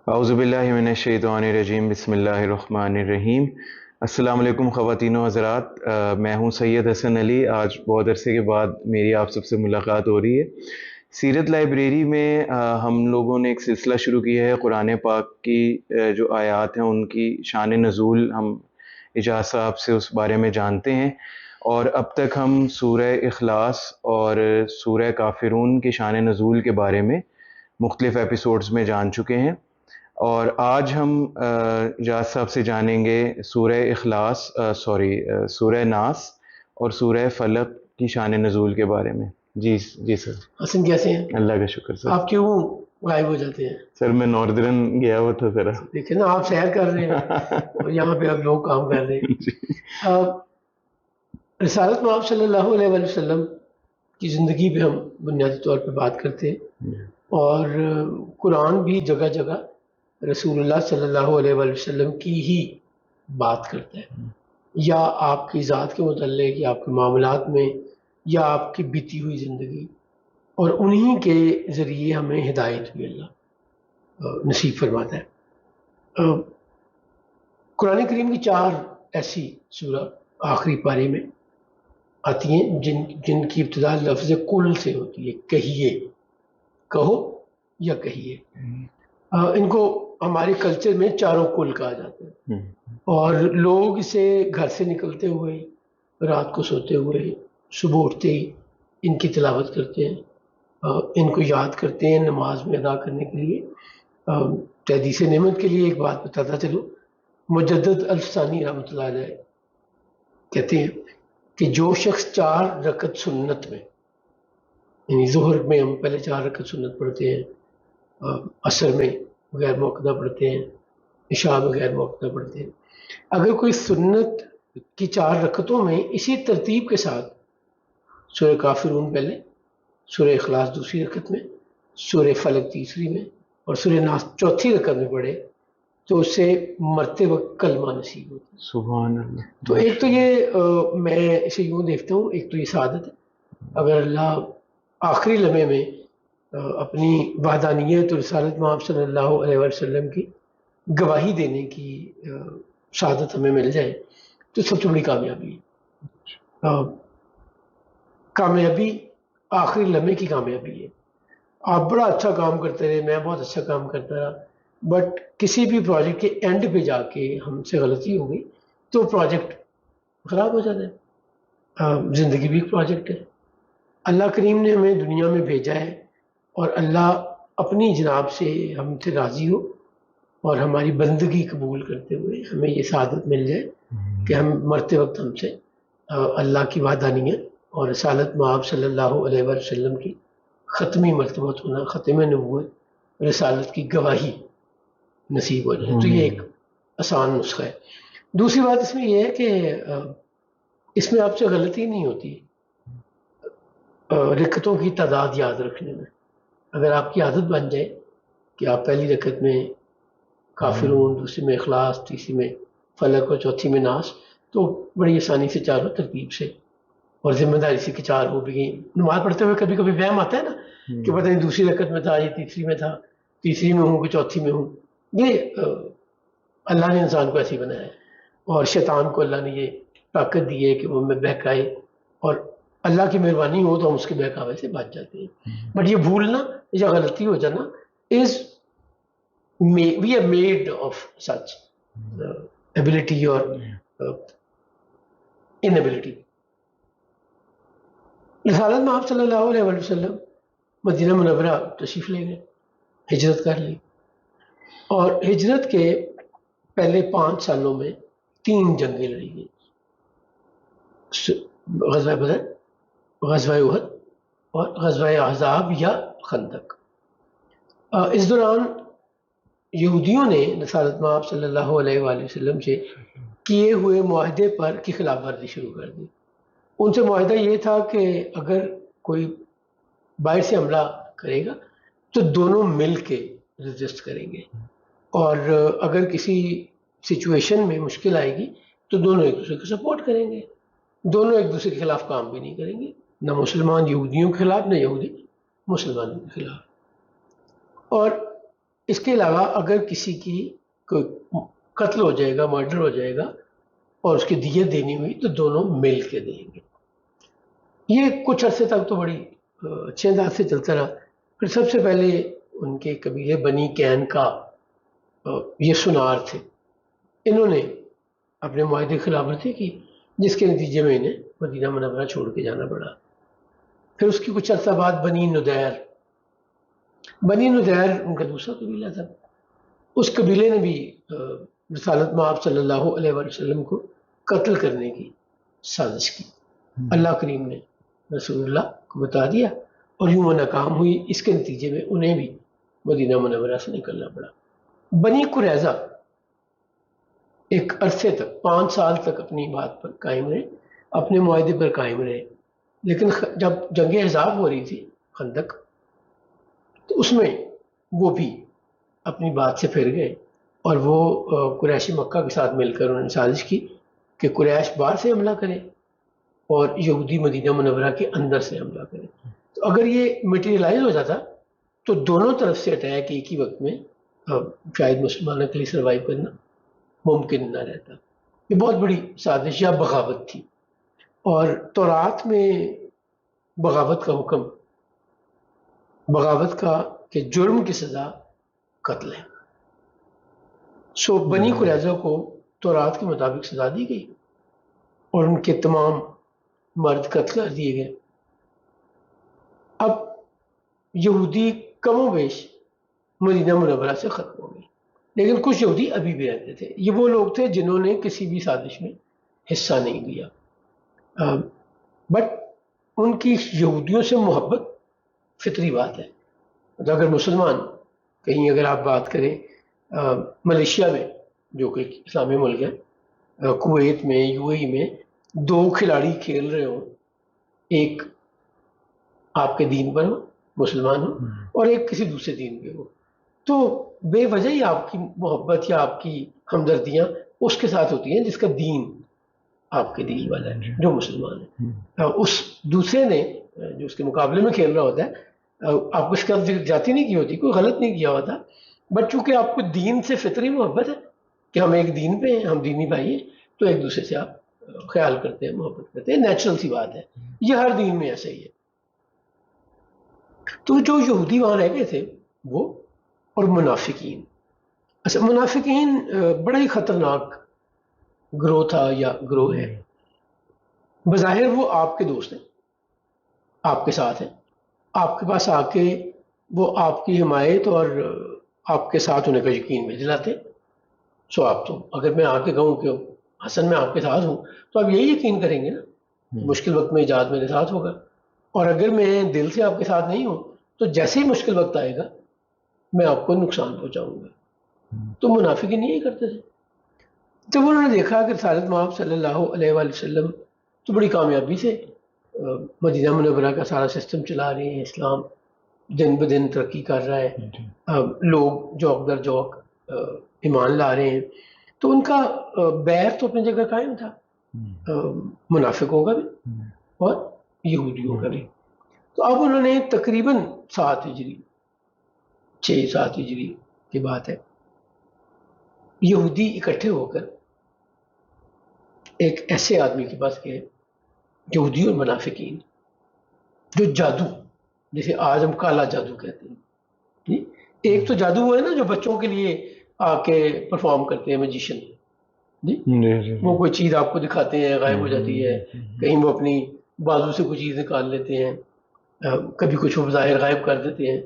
اعوذ باللہ من الشیطان الرجیم، بسم اللہ الرحمن الرحیم۔ السلام علیکم خواتین و حضرات، میں ہوں سید حسن علی۔ آج بہت عرصے کے بعد میری آپ سب سے ملاقات ہو رہی ہے۔ سیرت لائبریری میں ہم لوگوں نے ایک سلسلہ شروع کیا ہے، قرآن پاک کی جو آیات ہیں ان کی شان نزول ہم اجاز صاحب سے اس بارے میں جانتے ہیں، اور اب تک ہم سورہ اخلاص اور سورہ کافرون کی شان نزول کے بارے میں مختلف ایپیسوڈز میں جان چکے ہیں، اور آج ہم اجاز صاحب سے جانیں گے سورہ اخلاص سورہ ناس اور سورہ فلق کی شان نزول کے بارے میں۔ جی سر۔ حسن کیسے ہیں؟ اللہ کا شکر سر۔ آپ کیوں غائب ہو جاتے ہیں؟ سر میں ناردرن گیا ہوا تھا ذرا۔ دیکھیں نا، آپ سیر کر رہے ہیں اور یہاں پہ اب لوگ کام کر رہے ہیں۔ رسالت مآب صلی اللہ علیہ وآلہ وسلم کی زندگی پہ ہم بنیادی طور پہ بات کرتے ہیں، اور قرآن بھی جگہ جگہ رسول اللہ صلی اللہ علیہ وآلہ وسلم کی ہی بات کرتا ہے، یا آپ کی ذات کے متعلق، یا آپ کے معاملات میں، یا آپ کی بیتی ہوئی زندگی، اور انہی کے ذریعے ہمیں ہدایت بھی اللہ نصیب فرماتا ہے۔ قرآن کریم کی 4 ایسی سورہ آخری پارے میں آتی ہیں جن کی ابتدا لفظ کل سے ہوتی ہے، کہیے، کہو یا کہیے۔ ان کو ہمارے کلچر میں چاروں کل کہا جاتا ہے، اور لوگ اسے گھر سے نکلتے ہوئے، رات کو سوتے ہوئے، صبح اٹھتے ہی ان کی تلاوت کرتے ہیں، ان کو یاد کرتے ہیں نماز میں ادا کرنے کے لیے۔ تحدیث نعمت کے لیے ایک بات بتاتا چلوں، مجدد الفسانی رحمۃ اللہ علیہ کہتے ہیں کہ جو شخص 4 رکعت سنت میں، یعنی ظہر میں ہم پہلے 4 رکعت سنت پڑھتے ہیں، عصر میں غیر موقدہ پڑھتے ہیں، عشاء میں غیر موقدہ پڑھتے ہیں، اگر کوئی سنت کی 4 رکعتوں میں اسی ترتیب کے ساتھ سورہ کافرون پہلے، سورہ اخلاص دوسری رکعت میں، سورہ فلق تیسری میں، اور سورہ ناس چوتھی رکعت میں پڑھے، تو اسے مرتے وقت کلمہ نصیب ہوتا ہے۔ سبحان اللہ۔ تو ایک تو یہ میں اسے یوں دیکھتا ہوں، ایک تو یہ سعادت ہے، اگر اللہ آخری لمحے میں اپنی وحدانیت اور رسالت مآب صلی اللہ علیہ وسلم کی گواہی دینے کی سعادت ہمیں مل جائے تو سب سے بڑی کامیابی ہے۔ کامیابی آخری لمحے کی کامیابی ہے۔ آپ بڑا اچھا کام کرتے رہے، میں بہت اچھا کام کرتا رہا، بٹ کسی بھی پروجیکٹ کے اینڈ پہ جا کے ہم سے غلطی ہو گئی تو پروجیکٹ خراب ہو جاتا ہے۔ زندگی بھی ایک پروجیکٹ ہے، اللہ کریم نے ہمیں دنیا میں بھیجا ہے، اور اللہ اپنی جناب سے ہم سے راضی ہو اور ہماری بندگی قبول کرتے ہوئے ہمیں یہ سعادت مل جائے کہ ہم مرتے وقت ہم سے اللہ کی وحدانیت اور رسالت مآب صلی اللہ علیہ وسلم کی ختمی مرتبہ ہونا، ختم نبوت، رسالت کی گواہی نصیب ہو جائے۔ تو یہ ایک آسان نسخہ ہے۔ دوسری بات اس میں یہ ہے کہ اس میں آپ سے غلطی نہیں ہوتی رکعتوں کی تعداد یاد رکھنے میں۔ اگر آپ کی عادت بن جائے کہ آپ پہلی رکعت میں کافرون، دوسری میں اخلاص، تیسری میں فلق اور چوتھی میں ناس، تو بڑی آسانی سے چاروں ترتیب سے اور ذمہ داری سے کہ 4 ہو بھی گئی۔ نماز پڑھتے ہوئے کبھی کبھی وہم آتا ہے نا کہ پتہ نہیں دوسری رکعت میں تھا، یہ تیسری میں تھا، تیسری میں ہوں کہ چوتھی میں ہوں۔ یہ اللہ نے انسان کو ایسے ہی بنایا ہے، اور شیطان کو اللہ نے یہ طاقت دی ہے کہ وہ ہمیں بہکائے، اور اللہ کی مہربانی ہو تو ہم اس کے بہکاوے سے بچ جاتے ہیں۔ بٹ یہ بھولنا یا غلطی ہو جانا از we are made of such ability or inability۔ رسالت مآب صلی اللہ علیہ وسلم مدینہ منورہ تشریف لے گئے، ہجرت کر لی، اور ہجرت کے پہلے 5 سالوں میں 3 جنگیں لڑی گئی، غزوہ بدر، غزوہ احد اور غزوہ احزاب یا خندق۔ اس دوران یہودیوں نے رسالت مآب صلی اللہ علیہ وآلہ وسلم سے کیے ہوئے معاہدے پر کی خلاف ورزی شروع کر دی۔ ان سے معاہدہ یہ تھا کہ اگر کوئی باہر سے حملہ کرے گا تو دونوں مل کے ریزسٹ کریں گے، اور اگر کسی سچویشن میں مشکل آئے گی تو دونوں ایک دوسرے کو سپورٹ کریں گے، دونوں ایک دوسرے کے خلاف کام بھی نہیں کریں گے، نہ مسلمان یہودیوں کے خلاف، نہ یہودی مسلمانوں کے خلاف۔ اور اس کے علاوہ اگر کسی کی کوئی قتل ہو جائے گا، مرڈر ہو جائے گا اور اس کی دیت دینی ہوئی تو دونوں مل کے دیں گے۔ یہ کچھ عرصے تک تو بڑی اچھے انداز سے چلتا رہا۔ پھر سب سے پہلے ان کے قبیلے بنی کین کا یہ سنار تھے، انہوں نے اپنے معاہدے کی خلاف ورزی کی، جس کے نتیجے میں انہیں مدینہ منورہ چھوڑ کے جانا پڑا۔ پھر اس کی کچھ عرصہ بعد بنی ندیر ان کا دوسرا قبیلہ تھا، اس قبیلے نے بھی رسالت مآب صلی اللہ علیہ وآلہ وسلم کو قتل کرنے کی سازش کی۔ اللہ کریم نے رسول اللہ کو بتا دیا اور یوں وہ ناکام ہوئی۔ اس کے نتیجے میں انہیں بھی مدینہ منورہ سے نکلنا پڑا۔ بنی قریظہ ایک عرصے تک 5 سال تک اپنی بات پر قائم رہے، اپنے معاہدے پر قائم رہے، لیکن جب جنگ احزاب ہو رہی تھی، خندق، تو اس میں وہ بھی اپنی بات سے پھر گئے اور وہ قریش مکہ کے ساتھ مل کر انہوں نے سازش کی کہ قریش باہر سے حملہ کرے اور یہودی مدینہ منورہ کے اندر سے حملہ کرے۔ تو اگر یہ مٹیریلائز ہو جاتا تو دونوں طرف سے اٹیک ایک ہی وقت میں شاید مسلمانوں کے لیے سروائیو کرنا ممکن نہ رہتا۔ یہ بہت بڑی سازش یا بغاوت تھی، اور تورات میں بغاوت کا حکم، بغاوت کا کہ جرم کی سزا قتل ہے۔ سو بنی قریظہ کو تورات کے مطابق سزا دی گئی اور ان کے تمام مرد قتل کر دیے گئے۔ اب یہودی کم و بیش مدینہ منورہ سے ختم ہو گئے، لیکن کچھ یہودی ابھی بھی رہتے تھے۔ یہ وہ لوگ تھے جنہوں نے کسی بھی سازش میں حصہ نہیں لیا، بٹ ان کی یہودیوں سے محبت فطری بات ہے۔ اگر مسلمان کہیں، اگر آپ بات کریں ملیشیا میں جو کہ اسلامی ملک ہے، کویت میں، یو اے ای میں 2 کھلاڑی کھیل رہے ہوں، ایک آپ کے دین پر ہو، مسلمان ہو، اور ایک کسی دوسرے دین پہ ہو، تو بے وجہ ہی آپ کی محبت یا آپ کی ہمدردیاں اس کے ساتھ ہوتی ہیں جس کا دین آپ کے دین والا ہے، جو مسلمان ہے۔ اس دوسرے نے جو اس کے مقابلے میں کھیل رہا ہوتا ہے، آپ کو شکست جاتی نہیں کی ہوتی، کوئی غلط نہیں کیا ہوتا، بٹ چونکہ آپ کو دین سے فطری محبت ہے کہ ہم ایک دین پہ ہیں، ہم دینی بھائی ہیں، تو ایک دوسرے سے آپ خیال کرتے ہیں، محبت کرتے ہیں، نیچرل سی بات ہے۔ یہ ہر دین میں ایسا ہی ہے۔ تو جو یہودی وہاں رہ گئے تھے وہ، اور منافقین، اچھا منافقین بڑا ہی خطرناک گروہ تھا یا گروہ ہے۔ بظاہر وہ آپ کے دوست ہیں، آپ کے ساتھ ہیں، آپ کے پاس آ کے وہ آپ کی حمایت اور آپ کے ساتھ ہونے کا یقین بھی دلاتے۔ سو آپ تو اگر میں آ کے کہوں کہ حسن میں آپ کے ساتھ ہوں تو آپ یہی یقین کریں گے نا، مشکل وقت میں ایجاد میرے ساتھ ہوگا، اور اگر میں دل سے آپ کے ساتھ نہیں ہوں تو جیسے ہی مشکل وقت آئے گا میں آپ کو نقصان پہنچاؤں گا۔ تو منافقین یہی کرتے تھے۔ جب انہوں نے دیکھا کہ رسالت مآب صلی اللہ علیہ وآلہ وسلم تو بڑی کامیابی سے مدینہ منورہ کا سارا سسٹم چلا رہے ہیں، اسلام دن بدن ترقی کر رہا ہے، لوگ جوک در جوک ایمان لا رہے ہیں، تو ان کا بیر تو اپنی جگہ قائم تھا، منافقوں کا بھی اور یہودیوں کا بھی۔ تو اب انہوں نے تقریباً 7 ہجری 6-7 ہجری کی بات ہے، یہودی اکٹھے ہو کر ایک ایسے آدمی کے پاس گئے، یہودی اور منافقین، جو جادو، جسے آج ہم کالا جادو کہتے ہیں۔ ایک تو جادو وہ ہے نا جو بچوں کے لیے آ کے پرفارم کرتے ہیں، میجیشین، وہ کوئی چیز آپ کو دکھاتے ہیں، غائب ہو جاتی ہے، کہیں وہ اپنی بازو سے کوئی چیز نکال لیتے ہیں، کبھی کچھ وہ بظاہر غائب کر دیتے ہیں۔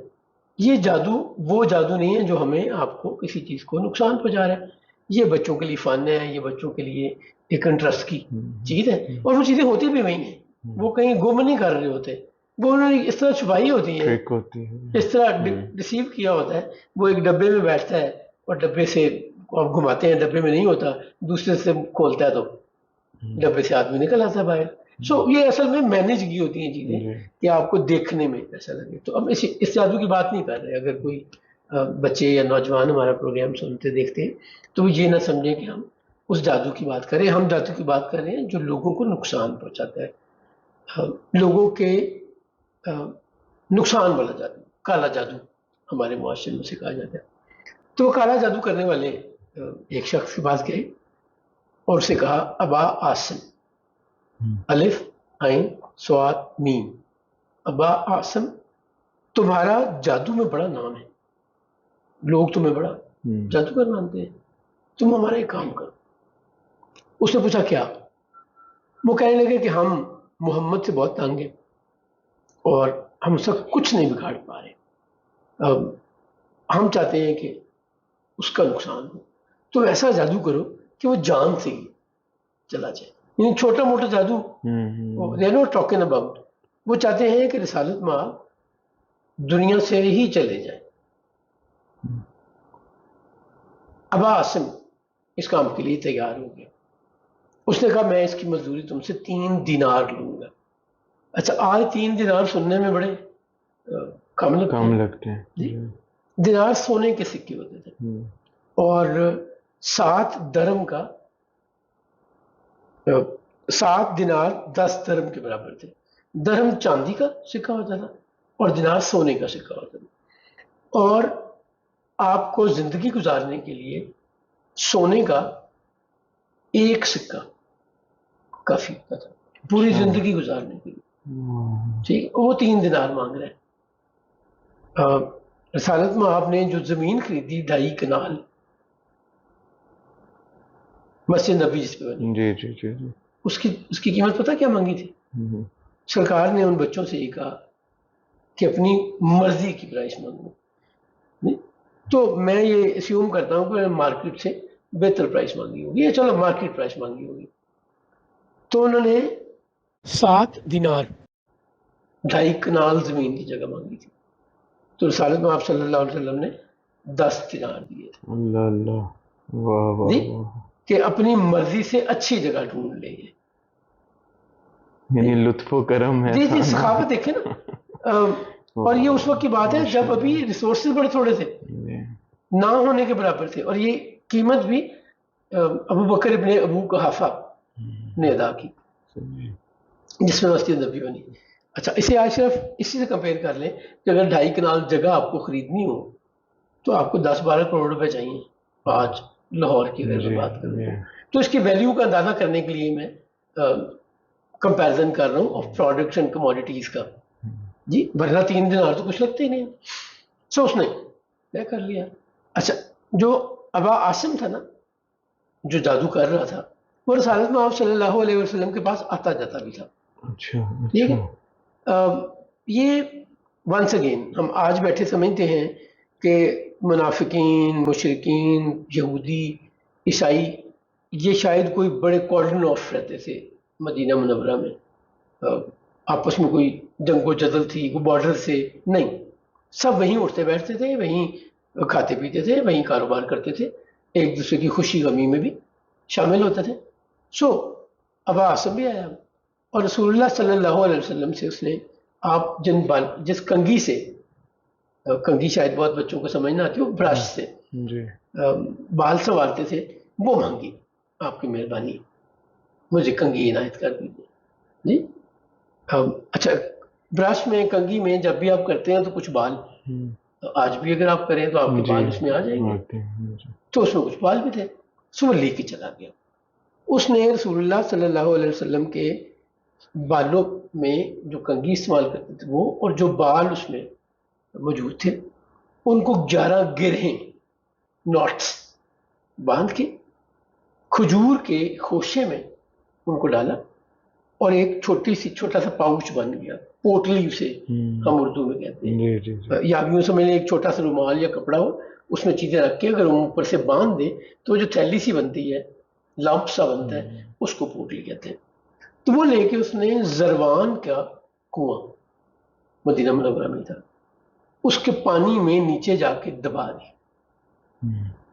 یہ جادو وہ جادو نہیں ہے جو ہمیں آپ کو کسی چیز کو نقصان پہنچا رہا ہے، یہ بچوں کے لیے فن ہے، یہ بچوں کے لیے ایک انٹرسٹ کی چیز ہے، اور وہ چیزیں ہوتی بھی وہی ہیں، وہ کہیں گم نہیں کر رہے ہوتے، وہ انہوں نے اس طرح چھپائی ہوتی ہیں، اس طرح ڈسیو کیا ہوتا ہے۔ وہ ایک ڈبے میں بیٹھتا ہے اور ڈبے سے آپ گھماتے ہیں، ڈبے میں نہیں ہوتا، دوسرے سے کھولتا ہے تو ڈبے سے آدمی نکل آتا ہے باہر۔ سو یہ اصل میں مینیج کی ہوتی ہیں چیزیں کہ آپ کو دیکھنے میں ایسا لگے۔ تو اب اس جادو کی بات نہیں کر رہے، اگر کوئی بچے یا نوجوان ہمارا پروگرام سنتے دیکھتے ہیں تو وہ یہ نہ سمجھیں کہ ہم اس جادو کی بات کریں، ہم جادو کی بات کر رہے ہیں جو لوگوں کو نقصان پہنچاتا ہے، لوگوں کے نقصان والا جادو، کالا جادو ہمارے معاشرے میں سے کہا جاتا ہے۔ تو کالا جادو کرنے والے ایک شخص کے پاس گئے اور اسے کہا ابا عاصم، الف عین صاد میم، ابا عاصم تمہارا جادو میں بڑا نام ہے، لوگ تمہیں بڑا جادوگر مانتے ہیں، تم ہمارا ایک کام کرو۔ اس نے پوچھا کیا؟ وہ کہنے لگے کہ ہم محمد سے بہت تنگ ہیں اور ہم سب کچھ نہیں بگاڑ پا رہے، اب ہم چاہتے ہیں کہ اس کا نقصان ہو، تو ایسا جادو کرو کہ وہ جان سے ہی چلا جائے، یعنی چھوٹا موٹا جادو they are not talking about، وہ چاہتے ہیں کہ رسالت مآب دنیا سے ہی چلے جائیں۔ ابا عاصم اس کام کے لیے تیار ہو گیا، اس نے کہا میں اس کی مزدوری تم سے 3 دینار لوں گا۔ اچھا آج 3 دینار سننے میں بڑے کم لگتے ہیں جی، دینار سونے کے سکے ہوتے تھے اور 7 درم کا 7 دینار 10 درم کے برابر تھے۔ درم چاندی کا سکہ ہوتا تھا اور دینار سونے کا سکہ ہوتا تھا، اور آپ کو زندگی گزارنے کے لیے سونے کا 1 سکہ کافی ہوتا تھا پوری زندگی گزارنے کے لیے، ٹھیک۔ وہ 3 دینار مانگ رہے ہیں۔ رسالت میں آپ نے جو زمین خریدی 2.5 کنال مسجد نبی جس پہ بنی، جی جی جی جی، اس کی قیمت پتہ کیا مانگی تھی؟ سرکار نے ان بچوں سے یہ کہا کہ اپنی مرضی کی پرائس مانگو، تو میں یہ اسیوم کرتا ہوں کہ مارکیٹ سے بہتر پرائس مانگی ہوگی، یا چلو مارکیٹ پرائس مانگی ہوگی۔ تو انہوں نے 7 دینار 2.5 کنال زمین کی جگہ مانگی تھی، تو رسالت میں آپ صلی اللہ علیہ وسلم نے 10 دینار دیے تھے، اللہ اللہ، واہ واہ جی، واہ، کہ اپنی مرضی سے اچھی جگہ ڈھونڈ لیں گے۔ یعنی لطف و کرم ہے جی جی، سخاوت دیکھیں نا، اور یہ اس وقت کی بات ہے جب ابھی ریسورسز بڑے تھوڑے تھے، نہ ہونے کے برابر تھے، اور یہ قیمت بھی ابو بکر ابن ابو قحافہ نے ادا کی جس میں مسجد نبی بنی۔ اچھا اسے آج صرف اسی سے کمپیئر کر لیں کہ اگر 2.5 کنال جگہ آپ کو خریدنی ہو تو آپ کو 10-12 کروڑ روپے چاہیے آج لاہور کی اگر میں بات کروں تو اس کی ویلیو کا اندازہ کرنے کے لیے میں کمپیرزن کر رہا ہوں آف پروڈکٹس اینڈ کموڈیٹیز کا، جی، ورنہ 3 دینار تو کچھ لگتے ہی نہیں، سو اس نے طے کر لیا۔ اچھا جو ابا عاصم تھا نا جو جادو کر رہا تھا، وہ رسالت میں آپ صلی اللہ علیہ وسلم کے پاس آتا جاتا بھی تھا، ٹھیک ہے۔ یہ ونس اگین ہم آج بیٹھے سمجھتے ہیں کہ منافقین، مشرکین، یہودی، عیسائی یہ شاید کوئی بڑے کارڈن آف رہتے تھے مدینہ منورہ میں، آپس میں کوئی جنگ و جدل تھی، کوئی بارڈر سے نہیں، سب وہیں اٹھتے بیٹھتے تھے، وہیں کھاتے پیتے تھے، وہیں کاروبار کرتے تھے، ایک دوسرے کی خوشی غمی میں بھی شامل ہوتے تھے۔ سو ابا عاصم بھی آیا اور رسول اللہ صلی اللہ علیہ وسلم سے اس نے آپ جس کنگھی سے، کنگھی شاید بہت بچوں کو سمجھ نہ آتی، وہ برش سے بال سنوارتے تھے، وہ مانگی آپ کی مہربانی مجھے کنگھی عنایت کر دیجیے، جی۔ اچھا برش میں کنگھی میں جب بھی آپ کرتے ہیں تو کچھ بال، آج بھی اگر آپ کریں تو آپ کے بال اس میں آ جائیں گے، تو اس میں کچھ بال بھی تھے، سو وہ لے کے چلا گیا۔ اس نے رسول اللہ صلی اللہ علیہ وسلم کے بالوں میں جو کنگھی استعمال کرتے تھے وہ، اور جو بال اس میں موجود تھے ان کو 11 گرہیں ناٹس باندھ کے کھجور کے خوشے میں ان کو ڈالا، اور ایک چھوٹا سا پاؤچ بن گیا، پوٹلی اسے ہم اردو میں کہتے ہیں، یا یوں سمجھ لیں ایک چھوٹا سا رومال یا کپڑا ہو، اس میں چیزیں رکھ کے اگر ہم اوپر سے باندھ دیں تو جو تھیلی سی بنتی ہے، لمپ سا بنتا ہے، اس کو پوٹلی کہتے ہیں۔ تو وہ لے کے اس نے زروان کا کنواں مدینہ منورہ میں تھا، اس کے پانی میں نیچے جا کے دبا دی،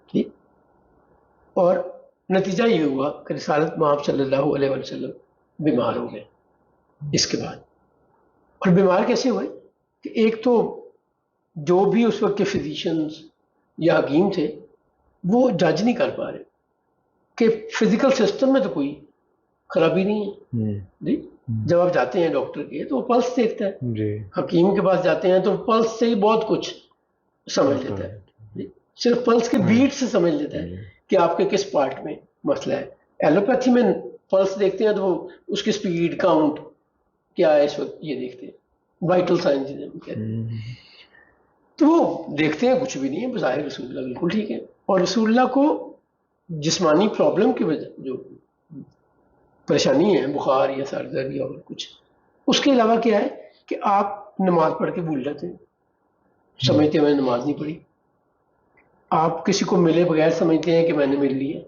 ٹھیک، اور نتیجہ یہ ہوا کہ رسالت میں آپ صلی اللہ علیہ وسلم بیمار ہو گئے اس کے بعد۔ اور بیمار کیسے ہوئے کہ ایک تو جو بھی اس وقت کے فزیشنز یا حکیم تھے وہ جج نہیں کر پا رہے کہ فزیکل سسٹم میں تو کوئی خرابی نہیں ہے، جی، جب آپ جاتے ہیں ڈاکٹر کے تو وہ پلس دیکھتا ہے، حکیم کے پاس جاتے ہیں تو پلس سے ہی بہت کچھ سمجھ لیتا ہے، جی۔ صرف پلس کے بیٹ سے سمجھ لیتا ہے کہ آپ کے کس پارٹ میں مسئلہ ہے. ایلوپیتھی میں پلس دیکھتے ہیں تو وہ اس کی سپیڈ کاؤنٹ کیا ہے اس وقت یہ دیکھتے ہیں, وائٹل سائن جنہیں ہم کہتے ہیں. تو وہ دیکھتے ہیں کچھ بھی نہیں ہے, بظاہر رسول اللہ بالکل ٹھیک ہے. اور رسول اللہ کو جسمانی پرابلم کی وجہ جو پریشانی ہے, بخار یا سر درد یا اور کچھ, اس کے علاوہ کیا ہے کہ آپ نماز پڑھ کے بھول جاتے ہیں, سمجھتے ہیں میں نے نماز نہیں پڑھی. آپ کسی کو ملے بغیر سمجھتے ہیں کہ میں نے مل لی ہے.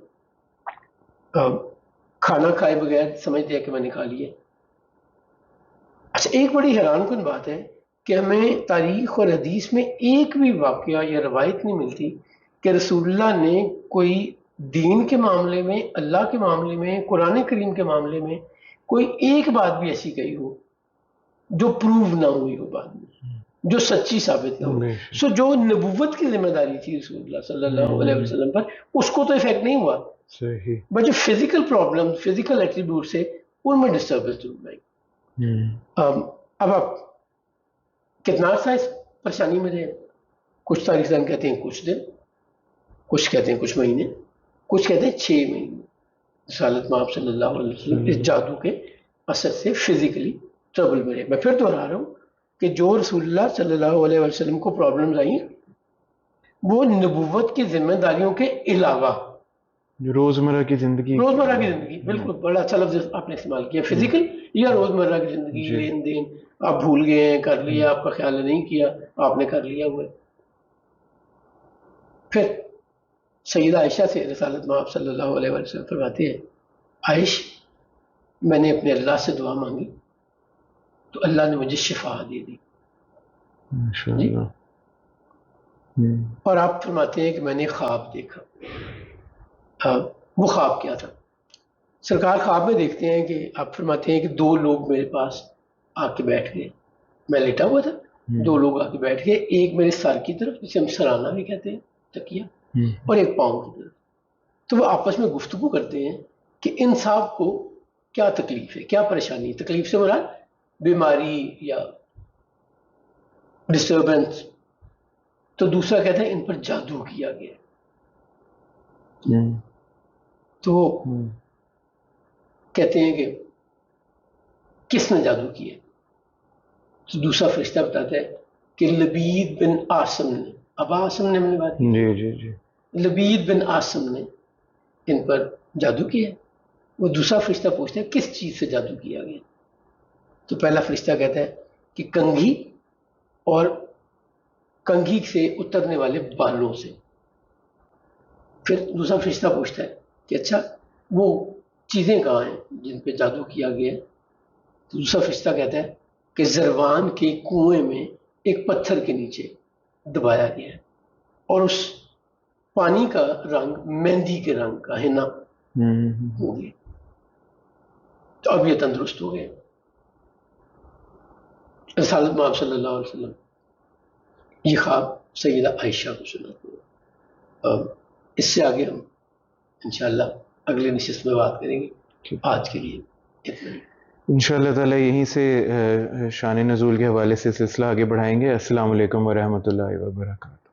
کھانا کھائے بغیر سمجھتے ہیں کہ میں نے کھا لیا. اچھا, ایک بڑی حیران کن بات ہے کہ ہمیں تاریخ اور حدیث میں ایک بھی واقعہ یا روایت نہیں ملتی کہ رسول اللہ نے کوئی دین کے معاملے میں, اللہ کے معاملے میں, قرآن کریم کے معاملے میں کوئی ایک بات بھی ایسی کہی ہو جو پروو نہ ہوئی ہو بعد میں, جو سچی ثابت نہ ہو. سو جو نبوت کی ذمہ داری تھی رسول اللہ صلی اللہ علیہ وسلم پر, اس کو تو افیکٹ نہیں ہوا, بٹ جو فزیکل پرابلم, فزیکل ایٹریبیوٹ سے ان میں ڈسٹربنس ضرور آئی. اب آپ کتنا عرصہ اس پریشانی میں رہے. کچھ تاریخ دان کہتے ہیں کچھ دن, کچھ کہتے ہیں کچھ مہینے, کچھ کہتے ہیں 6 مہینے. رسالت میں آپ صلی اللہ علیہ وسلم اس جادو کے اثر سے فزیکلی ٹربل میں رہے. میں پھر دوہرا رہا ہوں کہ جو رسول اللہ صلی اللہ علیہ وسلم کو پرابلمز آئیں وہ نبوت کی ذمہ داریوں کے علاوہ روزمرہ کی زندگی, بالکل بڑا اچھا لفظ آپ نے استعمال کیا, فزیکل یا روزمرہ کی زندگی, لین دین, آپ بھول گئے ہیں, کر لیا, آپ کا خیال نہیں کیا, آپ نے کر لیا ہوا. پھر سیدہ عائشہ سے رسالت میں آپ صلی اللہ علیہ وسلم فرماتے ہیں, عائش میں نے اپنے اللہ سے دعا مانگی تو اللہ نے مجھے شفا دے دی. اور آپ فرماتے ہیں کہ میں نے خواب دیکھا. وہ خواب کیا تھا؟ سرکار خواب میں دیکھتے ہیں کہ آپ فرماتے ہیں کہ 2 لوگ میرے پاس آ کے بیٹھ گئے. میں لیٹا ہوا تھا, 2 لوگ آ کے بیٹھ گئے, ایک میرے سر کی طرف جسے ہم سرانہ بھی کہتے ہیں, تکیہ, اور ایک پاؤں کی طرف. تو وہ آپس میں گفتگو کرتے ہیں کہ ان صاحب کو کیا تکلیف ہے, کیا پریشانی. تکلیف سے مراد بیماری یا ڈسٹربنس. تو دوسرا کہتا ہے ان پر جادو کیا گیا. تو کہتے ہیں کہ کس نے جادو کیا؟ تو دوسرا فرشتہ بتاتا ہے کہ لبید بن عاصم نے. اب عاصم نے ہم نے بات کی, لبید بن عاصم نے ان پر جادو کیا. وہ دوسرا فرشتہ پوچھتا ہے کس چیز سے جادو کیا گیا؟ تو پہلا فرشتہ کہتا ہے کہ کنگھی اور کنگھی سے اترنے والے بالوں سے. پھر دوسرا فرشتہ پوچھتا ہے کہ اچھا وہ چیزیں کہاں ہیں جن پہ جادو کیا گیا ہے؟ تو دوسرا فرشتہ کہتا ہے کہ زروان کے کنویں میں ایک پتھر کے نیچے دبایا گیا ہے اور اس پانی کا رنگ مہندی کے رنگ کا ہے نا ہو گیا. تو اب یہ تندرست ہو گئے. رسالت میں آپ صلی اللہ علیہ وسلم یہ خواب سیدہ عائشہ کو سنا. اس سے آگے ہم انشاءاللہ اگلے نشست میں بات کریں گے. آج کے لیے اتنا ہی. انشاءاللہ تعالیٰ یہیں سے شان نزول کے حوالے سے سلسلہ آگے بڑھائیں گے. السلام علیکم ورحمۃ اللہ وبرکاتہ.